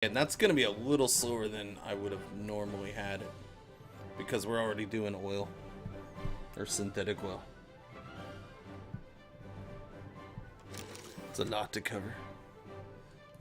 And that's going to be a little slower than I would have normally had it. Because we're already doing oil. Or synthetic oil. It's a lot to cover.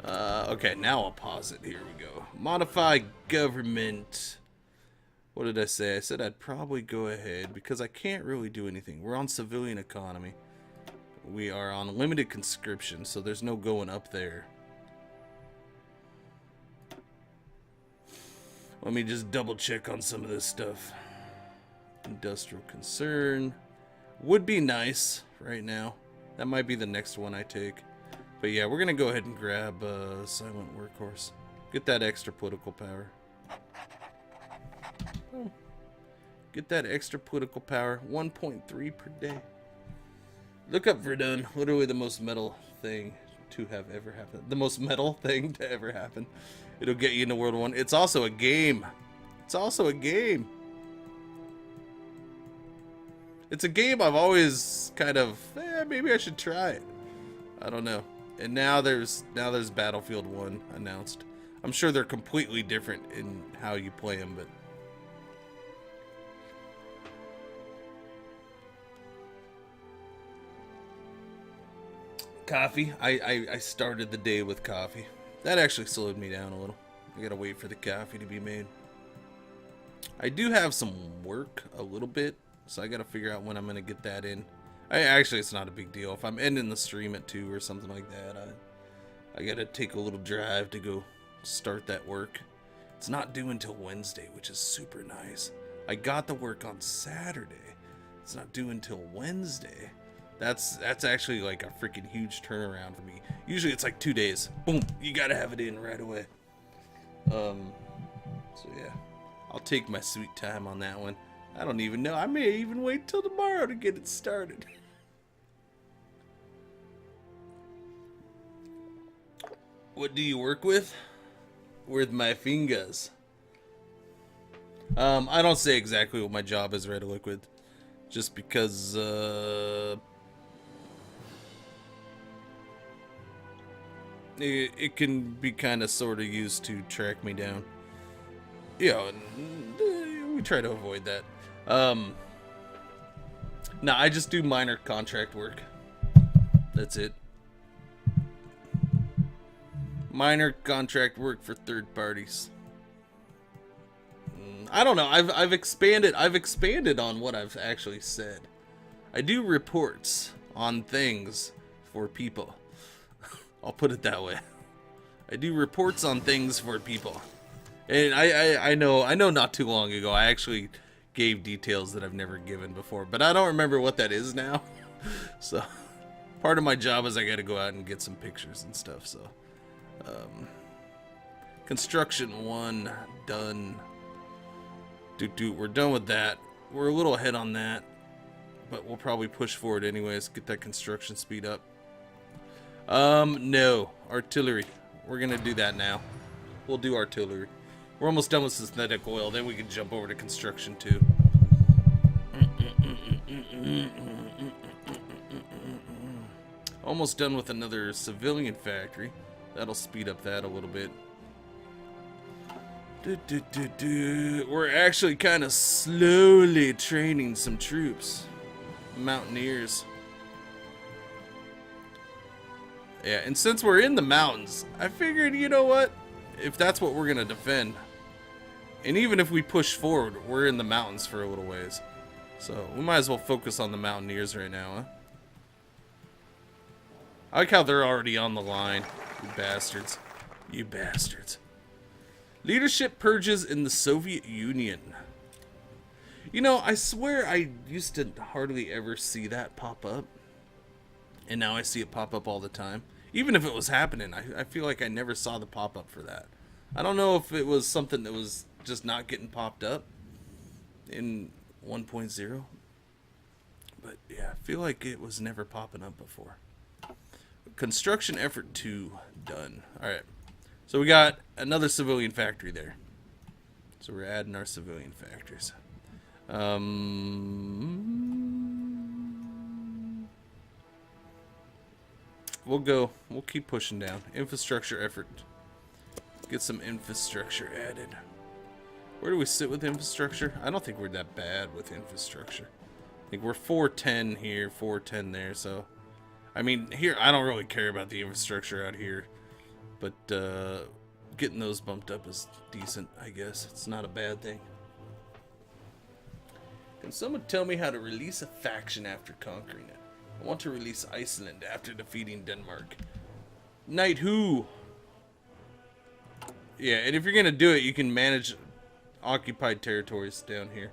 Okay, now I'll pause it. Here we go. Modify government. What did I say? I said I'd probably go ahead because I can't really do anything. We're on civilian economy. We are on limited conscription, so there's no going up there. Let me just double check on some of this stuff. Industrial concern. Would be nice right now. That might be the next one I take. But yeah, we're going to go ahead and grab Silent Workhorse. Get that extra political power. Oh. Get that extra political power. 1.3 per day. Look up Verdun. Literally the most metal thing to have ever happened. The most metal thing to ever happen. It'll get you into World War I. It's also a game. It's also a game. It's a game I've always kind of, maybe I should try it. I don't know. And now there's Battlefield 1 announced. I'm sure they're completely different in how you play them, but coffee. I started the day with coffee. That actually slowed me down a little. I gotta wait for the coffee to be made. I do have some work a little bit, so I gotta figure out when I'm gonna get that in. Actually, it's not a big deal. If I'm ending the stream at 2 or something like that, I gotta take a little drive to go start that work. It's not due until Wednesday, which is super nice. I got the work on Saturday. It's not due until Wednesday. That's actually like a freaking huge turnaround for me. Usually it's like 2 days. Boom, you gotta have it in right away. So yeah, I'll take my sweet time on that one. I don't even know. I may even wait till tomorrow to get it started. What do you work with? With my fingers. I don't say exactly what my job is, Red Liquid. Just because, it can be kind of sort of used to track me down. Yeah, we try to avoid that. No, I just do minor contract work. That's it. Minor contract work for third parties. I don't know. I've expanded on what I've actually said. I do reports on things for people. I'll put it that way. I do reports on things for people. And I know not too long ago I actually gave details that I've never given before, but I don't remember what that is now. So part of my job is I got to go out and get some pictures and stuff. So construction 1 done. We're done with that. We're a little ahead on that, but we'll probably push forward anyways. Get that construction speed up. No, artillery. We're gonna do that now. We'll do artillery. We're almost done with synthetic oil. Then we can jump over to construction too. Almost done with another civilian factory. That'll speed up that a little bit. We're actually kind of slowly training some troops. Mountaineers. Yeah, and since we're in the mountains, I figured, you know what? If that's what we're going to defend, and even if we push forward, we're in the mountains for a little ways. So we might as well focus on the Mountaineers right now, huh? I like how they're already on the line. You bastards. You bastards. Leadership purges in the Soviet Union. You know, I swear I used to hardly ever see that pop up. And now I see it pop up all the time. Even if it was happening, I feel like I never saw the pop-up for that. I don't know if it was something that was just not getting popped up in 1.0. But yeah, I feel like it was never popping up before. Construction effort 2 done. Alright. So we got another civilian factory there. So we're adding our civilian factories. We'll keep pushing down. Infrastructure effort Get some infrastructure added. Where do we sit with infrastructure? I don't think we're that bad with infrastructure. I think we're 410 here, 410 there, so... I mean, here, I don't really care about the infrastructure out here. But, getting those bumped up is decent, I guess. It's not a bad thing. Can someone tell me how to release a faction after conquering it? I want to release Iceland after defeating Denmark. Knight who? Yeah, and if you're gonna do it, you can manage occupied territories down here.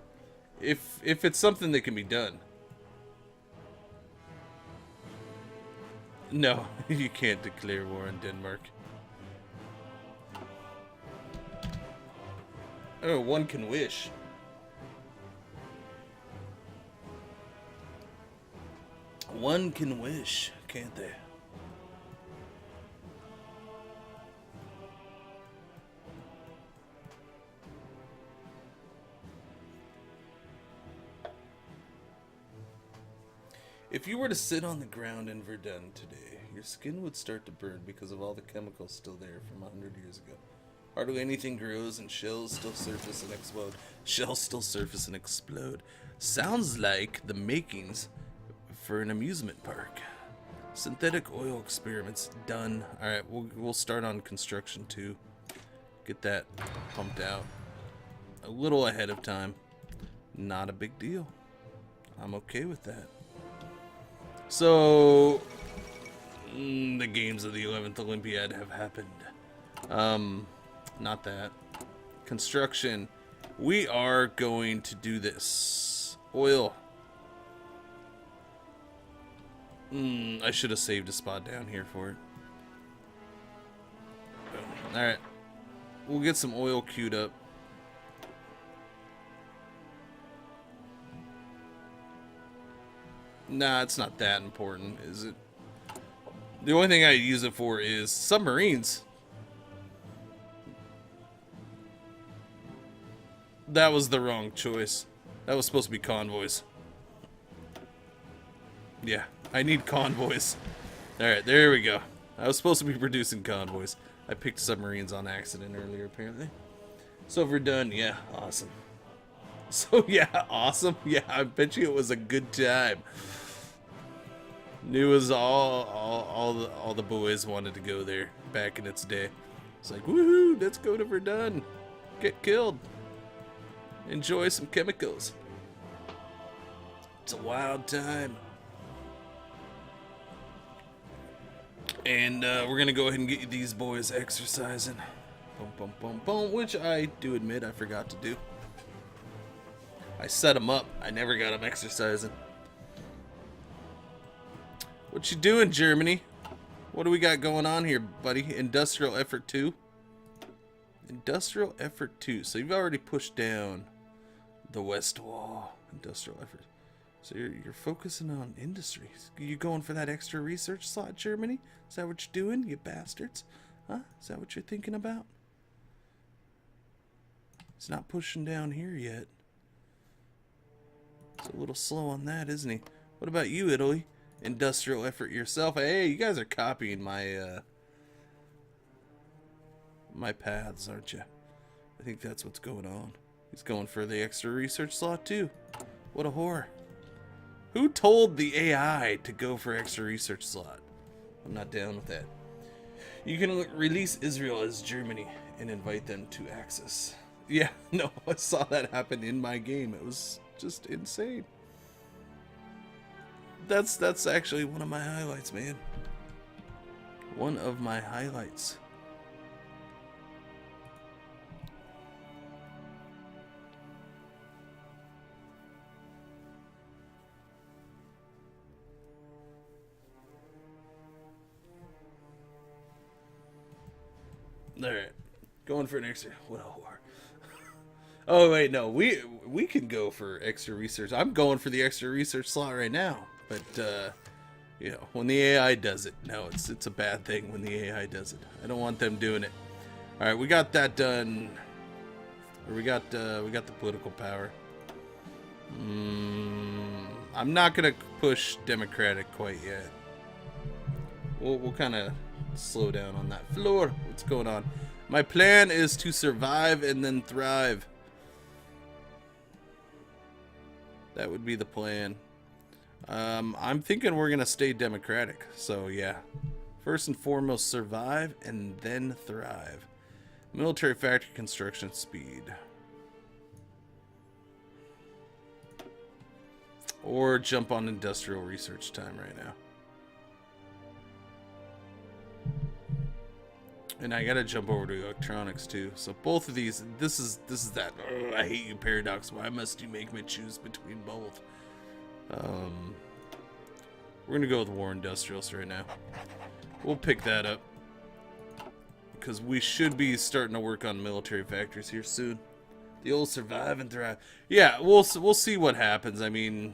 If it's something that can be done. No, you can't declare war on Denmark. Oh, one can wish. One can wish, can't they? If you were to sit on the ground in Verdun today, your skin would start to burn because of all the chemicals still there from 100 years ago. Hardly anything grows and shells still surface and explode. Shells still surface and explode. Sounds like the makings for an amusement park. Synthetic oil experiments done. Alright, we'll start on construction too. Get that pumped out. A little ahead of time. Not a big deal. I'm okay with that. So, the games of the 11th Olympiad have happened. Not that. Construction. We are going to do this. Oil. I should have saved a spot down here for it. Alright. We'll get some oil queued up. Nah, it's not that important, is it? The only thing I use it for is submarines. That was the wrong choice. That was supposed to be convoys. Yeah, I need convoys. Alright, there we go. I was supposed to be producing convoys. I picked submarines on accident earlier, apparently. So we're done. Yeah, awesome. So, yeah, awesome. Yeah, I bet you it was a good time. Knew as all the boys wanted to go there back in its day. It's like, woohoo, let's go to Verdun. Get killed. Enjoy some chemicals. It's a wild time. And we're going to go ahead and get these boys exercising. Boom, boom, boom, boom, which I do admit I forgot to do. I set them up. I never got them exercising. What you doing, Germany? What do we got going on here, buddy? Industrial effort 2? Industrial effort 2. So you've already pushed down the west wall. Industrial effort. So you're focusing on industries. You going for that extra research slot, Germany? Is that what you're doing, you bastards? Huh? Is that what you're thinking about? He's not pushing down here yet. He's a little slow on that, isn't he? What about you, Italy? Industrial effort yourself. Hey, you guys are copying my my paths, aren't you? I think that's what's going on. He's going for the extra research slot too. What a whore. Who told the AI to go for extra research slot? I'm not down with that. You can release Israel as Germany and invite them to access. Yeah, no, I saw that happen in my game. It was just insane. That's actually one of my highlights, man. One of my highlights. Alright. Going for an extra. What a whore. Oh, wait, no. We can go for extra research. I'm going for the extra research slot right now. But, you know, when the AI does it. No, it's a bad thing when the AI does it. I don't want them doing it. Alright, we got that done. Or we got the political power. I'm not going to push Democratic quite yet. We'll kind of slow down on that floor. What's going on? My plan is to survive and then thrive. That would be the plan. I'm thinking we're gonna stay democratic. So yeah, first and foremost, survive and then thrive. Military factory construction speed. Or jump on industrial research time right now. And I gotta jump over to electronics too. So both of these, this is that. Oh, I hate you, paradox. Why must you make me choose between both? We're gonna go with war industrials right now. We'll pick that up because we should be starting to work on military factories here soon. The old survive and thrive. Yeah, we'll see what happens. I mean,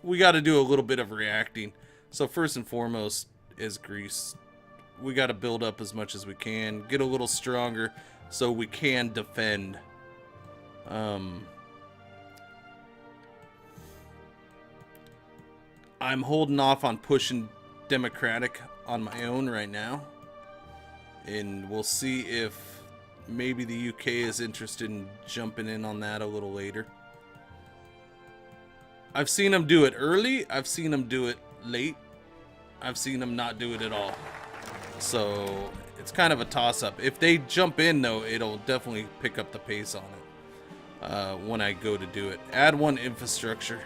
we got to do a little bit of reacting. So first and foremost is Greece. We got to build up as much as we can, get a little stronger so we can defend. I'm holding off on pushing democratic on my own right now, and we'll see if maybe the UK is interested in jumping in on that a little later. I've seen them do it early, I've seen them do it late, I've seen them not do it at all. So it's kind of a toss-up. If they jump in though, it'll definitely pick up the pace on it when I go to do it. Add one infrastructure.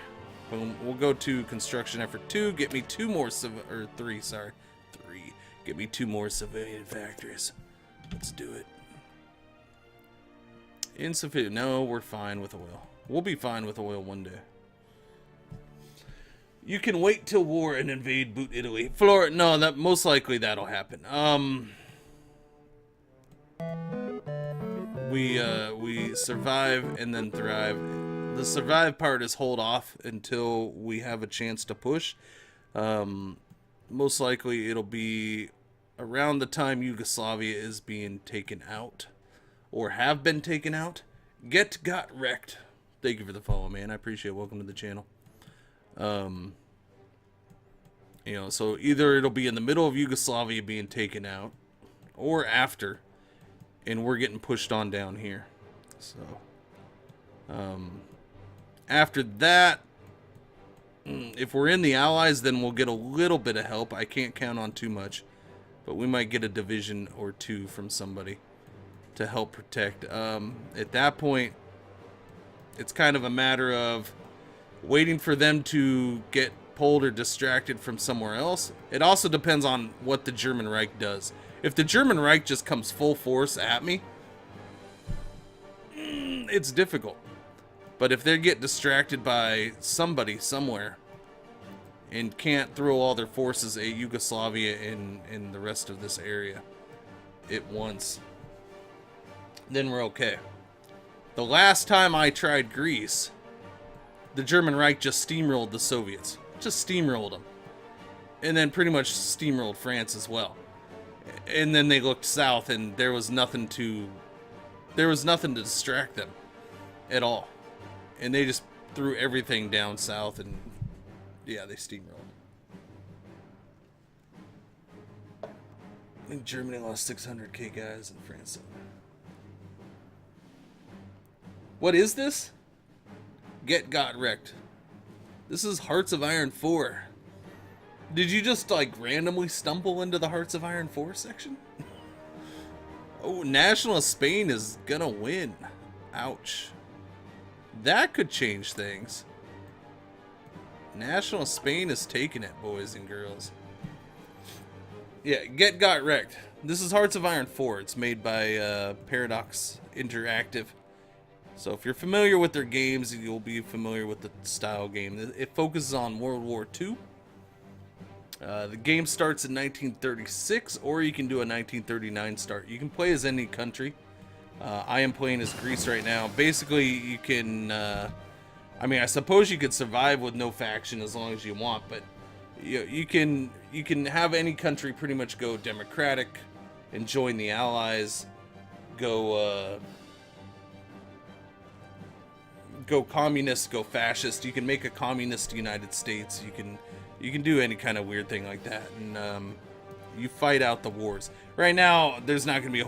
Boom. We'll go to construction effort 2. Get me 2 more 3. Sorry, 3. Get me 2 more civilian factories. Let's do it. Insufficient. No, we're fine with oil. We'll be fine with oil one day. You can wait till war and invade boot Italy. Florida. No, that most likely that'll happen. We survive and then thrive. The survive part is hold off until we have a chance to push. Most likely it'll be around the time Yugoslavia is being taken out or have been taken out. Got wrecked. Thank you for the follow, man. I appreciate it. Welcome to the channel. You know, so either it'll be in the middle of Yugoslavia being taken out or after, and we're getting pushed on down here. So after that, if we're in the Allies, then we'll get a little bit of help. I can't count on too much, but we might get a division or 2 from somebody to help protect. At that point, it's kind of a matter of waiting for them to get pulled or distracted from somewhere else. It also depends on what the German Reich does. If the German Reich just comes full force at me, it's difficult. But if they get distracted by somebody somewhere and can't throw all their forces at Yugoslavia and the rest of this area at once, then we're okay. The last time I tried Greece, the German Reich just steamrolled the Soviets. Just steamrolled them. And then pretty much steamrolled France as well. And then they looked south and there was nothing to distract them at all. And they just threw everything down south and yeah, they steamrolled. I think Germany lost 600k guys and France. What is this? Got wrecked. This is Hearts of Iron 4. Did you just like randomly stumble into the Hearts of Iron 4 section? Oh, National of Spain is gonna win. Ouch. That could change things. National of Spain is taking it, boys and girls. Yeah, got wrecked. This is Hearts of Iron 4. It's made by Paradox Interactive. So if you're familiar with their games, you'll be familiar with the style game. It focuses on World War II. The game starts in 1936, or you can do a 1939 start. You can play as any country. I am playing as Greece right now. Basically, you can... I mean, I suppose you could survive with no faction as long as you want, but you can have any country pretty much go democratic and join the Allies. Go communist, go fascist. You can make a communist United States. You can do any kind of weird thing like that, and you fight out the wars. Right now, there's not going to be a